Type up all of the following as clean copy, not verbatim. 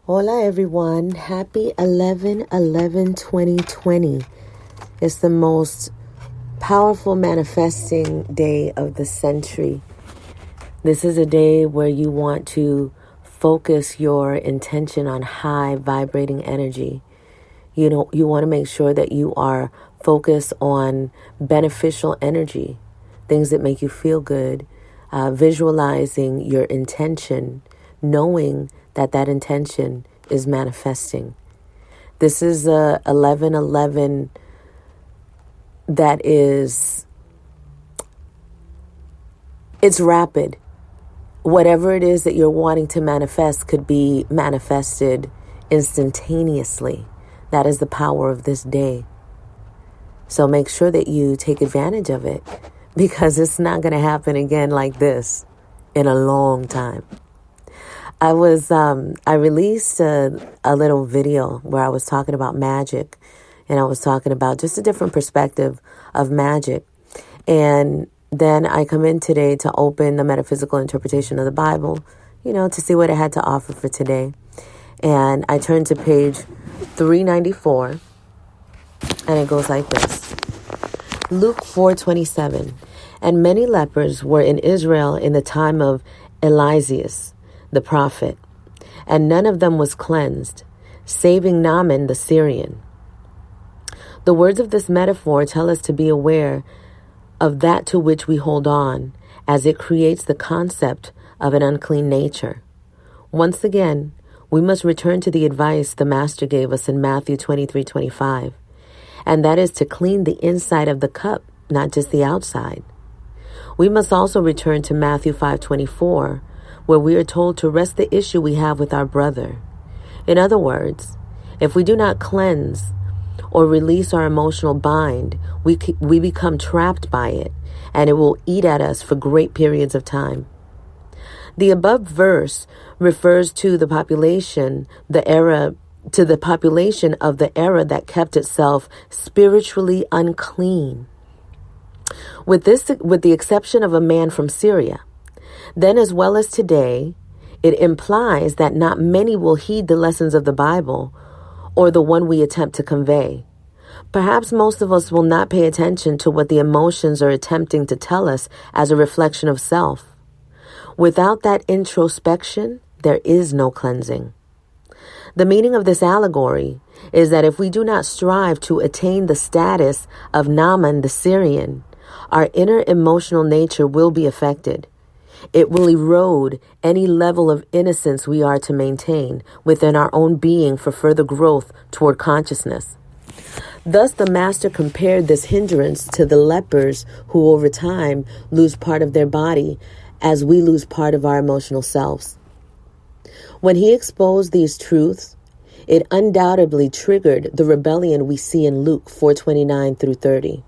Hola everyone, happy 11/11/2020. It's the most powerful manifesting day of the century. This is a day where you want to focus your intention on high vibrating energy. You want to make sure that you are focused on beneficial energy, things that make you feel good, visualizing your intention, knowing that intention is manifesting. This is a 11/11 that is, it's rapid. Whatever it is that you're wanting to manifest could be manifested instantaneously. That is the power of this day. So make sure that you take advantage of it, because it's not going to happen again like this in a long time. I released a little video where I was talking about magic, and I was talking about just a different perspective of magic. And then I come in today to open the metaphysical interpretation of the Bible, to see what it had to offer for today. And I turned to page 394, and it goes like this. Luke 4:27. And many lepers were in Israel in the time of Eliseus, the prophet, and none of them was cleansed, saving Naaman the Syrian. The words of this metaphor tell us to be aware of that to which we hold on, as it creates the concept of an unclean nature. Once again, we must return to the advice the Master gave us in Matthew 23:25, and that is to clean the inside of the cup, not just the outside. We must also return to Matthew 5:24, where we are told to rest the issue we have with our brother. In other words, if we do not cleanse or release our emotional bind, we become trapped by it, and it will eat at us for great periods of time. The above verse refers to the population of the era that kept itself spiritually unclean, with the exception of a man from Syria. Then, as well as today, it implies that not many will heed the lessons of the Bible or the one we attempt to convey. Perhaps most of us will not pay attention to what the emotions are attempting to tell us as a reflection of self. Without that introspection, there is no cleansing. The meaning of this allegory is that if we do not strive to attain the status of Naaman the Syrian, our inner emotional nature will be affected. It will erode any level of innocence we are to maintain within our own being for further growth toward consciousness. Thus, the Master compared this hindrance to the lepers who over time lose part of their body as we lose part of our emotional selves. When he exposed these truths, it undoubtedly triggered the rebellion we see in Luke 4:29-30.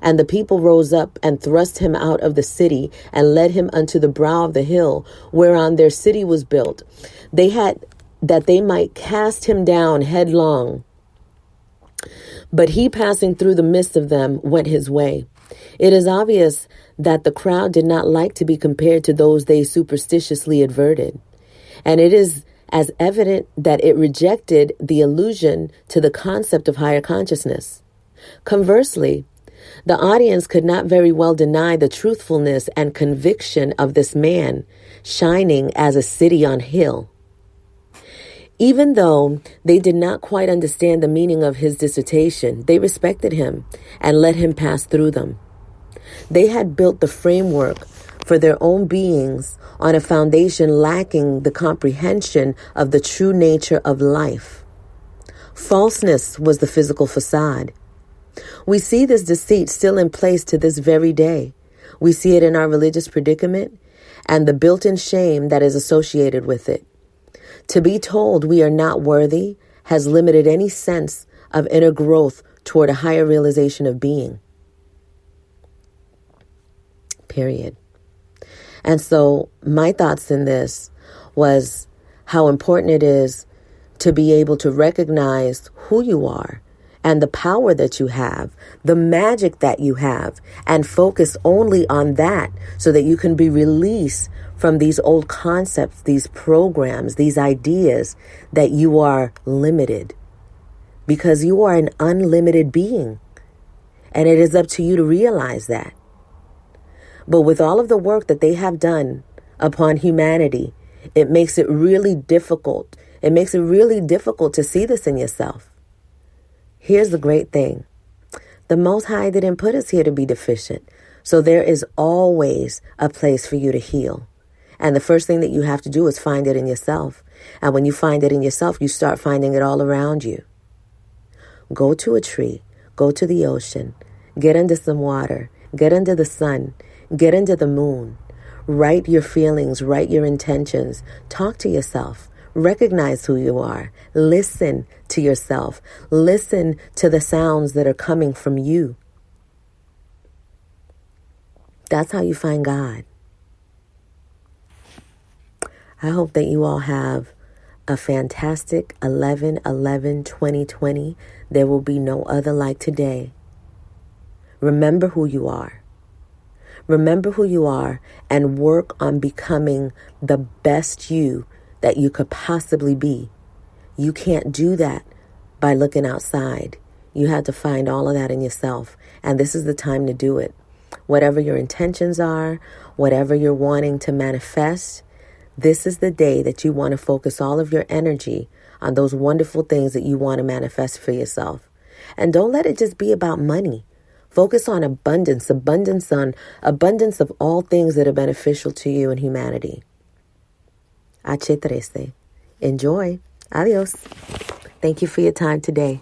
And the people rose up and thrust him out of the city and led him unto the brow of the hill whereon their city was built. That they might cast him down headlong. But he, passing through the midst of them, went his way. It is obvious that the crowd did not like to be compared to those they superstitiously adverted. And it is as evident that it rejected the allusion to the concept of higher consciousness. Conversely, the audience could not very well deny the truthfulness and conviction of this man, shining as a city on hill. Even though they did not quite understand the meaning of his dissertation, they respected him and let him pass through them. They had built the framework for their own beings on a foundation lacking the comprehension of the true nature of life. Falseness was the physical facade. We see this deceit still in place to this very day. We see it in our religious predicament and the built-in shame that is associated with it. To be told we are not worthy has limited any sense of inner growth toward a higher realization of being. Period. And so my thoughts in this was how important it is to be able to recognize who you are and the power that you have, the magic that you have, and focus only on that so that you can be released from these old concepts, these programs, these ideas that you are limited. Because you are an unlimited being. And it is up to you to realize that. But with all of the work that they have done upon humanity, it makes it really difficult. It makes it really difficult to see this in yourself. Here's the great thing. The Most High didn't put us here to be deficient. So there is always a place for you to heal. And the first thing that you have to do is find it in yourself. And when you find it in yourself, you start finding it all around you. Go to a tree, go to the ocean, get under some water, get under the sun, get under the moon. Write your feelings, write your intentions, talk to yourself, recognize who you are, listen to yourself, listen to the sounds that are coming from you. That's how you find God. I hope that you all have a fantastic 11/11/2020. There will be no other like today. Remember who you are. Remember who you are and work on becoming the best you that you could possibly be. You can't do that by looking outside. You have to find all of that in yourself. And this is the time to do it. Whatever your intentions are, whatever you're wanting to manifest, this is the day that you want to focus all of your energy on those wonderful things that you want to manifest for yourself. And don't let it just be about money. Focus on abundance of all things that are beneficial to you and humanity. H13. Enjoy. Adios. Thank you for your time today.